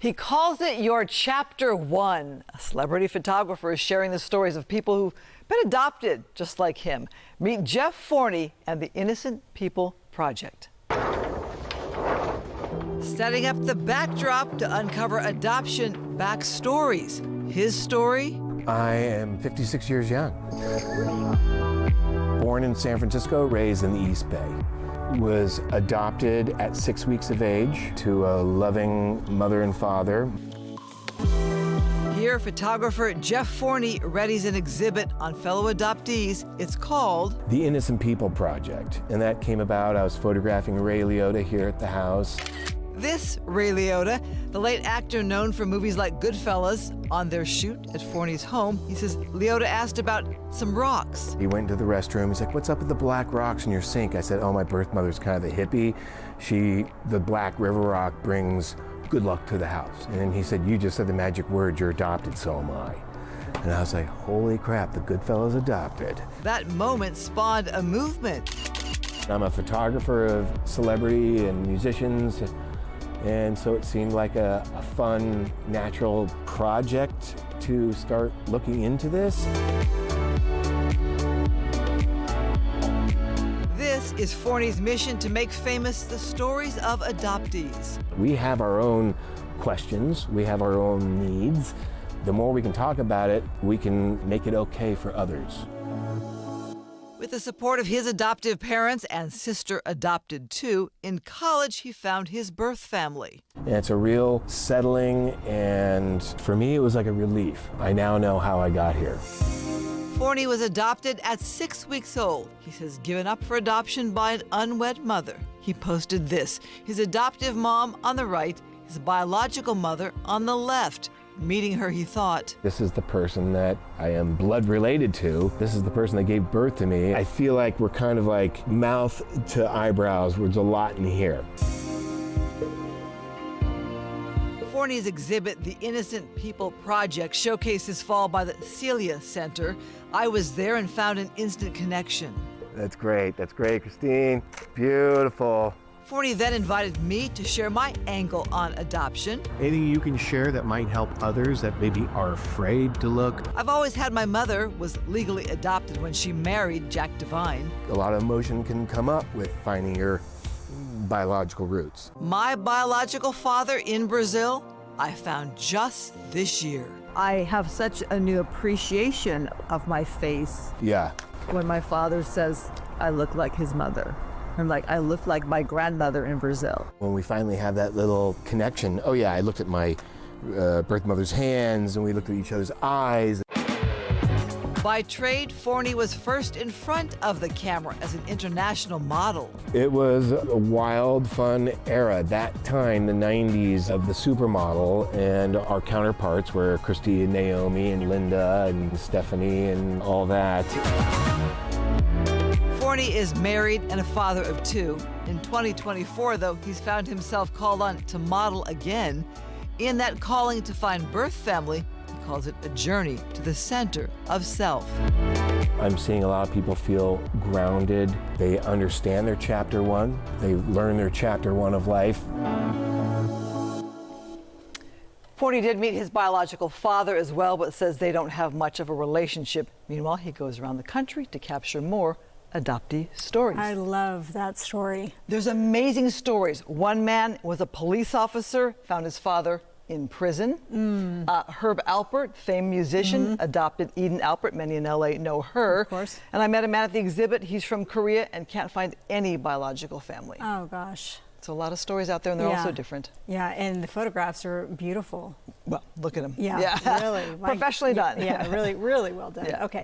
He calls it your chapter one. A celebrity photographer is sharing the stories of people who've been adopted just like him. Meet Jeff Forney and the Innocent People Project. Setting up the backdrop to uncover adoption backstories. His story? I am 56 years young. Born in San Francisco, raised in the East Bay. Was adopted at 6 weeks of age to a loving mother and father. Here, photographer Jeff Forney readies an exhibit on fellow adoptees. It's called The Innocent People Project. And that came about, I was photographing Ray Liotta here at the house. This Ray Liotta, the late actor known for movies like Goodfellas. On their shoot at Forney's home, he says Liotta asked about some rocks. He went into the restroom, he's like, "What's up with the black rocks in your sink?" I said, "Oh, my birth mother's kind of a hippie. The black river rock brings good luck to the house." And then he said, "You just said the magic word, you're adopted, so am I." And I was like, holy crap, the Goodfellas adopted. That moment spawned a movement. I'm a photographer of celebrity and musicians. And so it seemed like a fun, natural project to start looking into this. This is Forney's mission to make famous the stories of adoptees. We have our own questions, we have our own needs. The more we can talk about it, we can make it okay for others. With the support of his adoptive parents and sister adopted too, in college he found his birth family. And it's a real settling, and for me it was like a relief. I now know how I got here. Forney was adopted at 6 weeks old. He says given up for adoption by an unwed mother. He posted this, his adoptive mom on the right, his biological mother on the left. Meeting her, he thought, this is the person that I am blood related to. This is the person that gave birth to me. I feel like we're kind of like mouth to eyebrows. There's a lot in here. Forney's exhibit, The Innocent People Project, showcased this fall by the Celia Center. I was there and found an instant connection. That's great, Christine. Beautiful. Forney then invited me to share my angle on adoption. Anything you can share that might help others that maybe are afraid to look? I've always had my mother was legally adopted when she married Jack Devine. A lot of emotion can come up with finding your biological roots. My biological father in Brazil, I found just this year. I have such a new appreciation of my face. Yeah. When my father says I look like his mother. I'm like, I look like my grandmother in Brazil. When we finally have that little connection, oh yeah, I looked at my birth mother's hands and we looked at each other's eyes. By trade, Forney was first in front of the camera as an international model. It was a wild, fun era. That time, the 90s, of the supermodel, and our counterparts were Christy and Naomi and Linda and Stephanie and all that. Forney is married and a father of two. In 2024, though, he's found himself called on to model again. In that calling to find birth family, he calls it a journey to the center of self. I'm seeing a lot of people feel grounded. They understand their chapter one. They learn their chapter one of life. Forney did meet his biological father as well, but says they don't have much of a relationship. Meanwhile, he goes around the country to capture more adoptee stories. I love that story. There's amazing stories. One man was a police officer, found his father in prison. Herb Alpert, famed musician, adopted Eden Alpert. Many in LA know her. Of course. And I met a man at the exhibit. He's from Korea and can't find any biological family. Oh, gosh. So a lot of stories out there, and they're all so different. Yeah, and the photographs are beautiful. Well, look at them. Yeah. Really. Professionally done. Yeah, really, really well done. Yeah. Okay.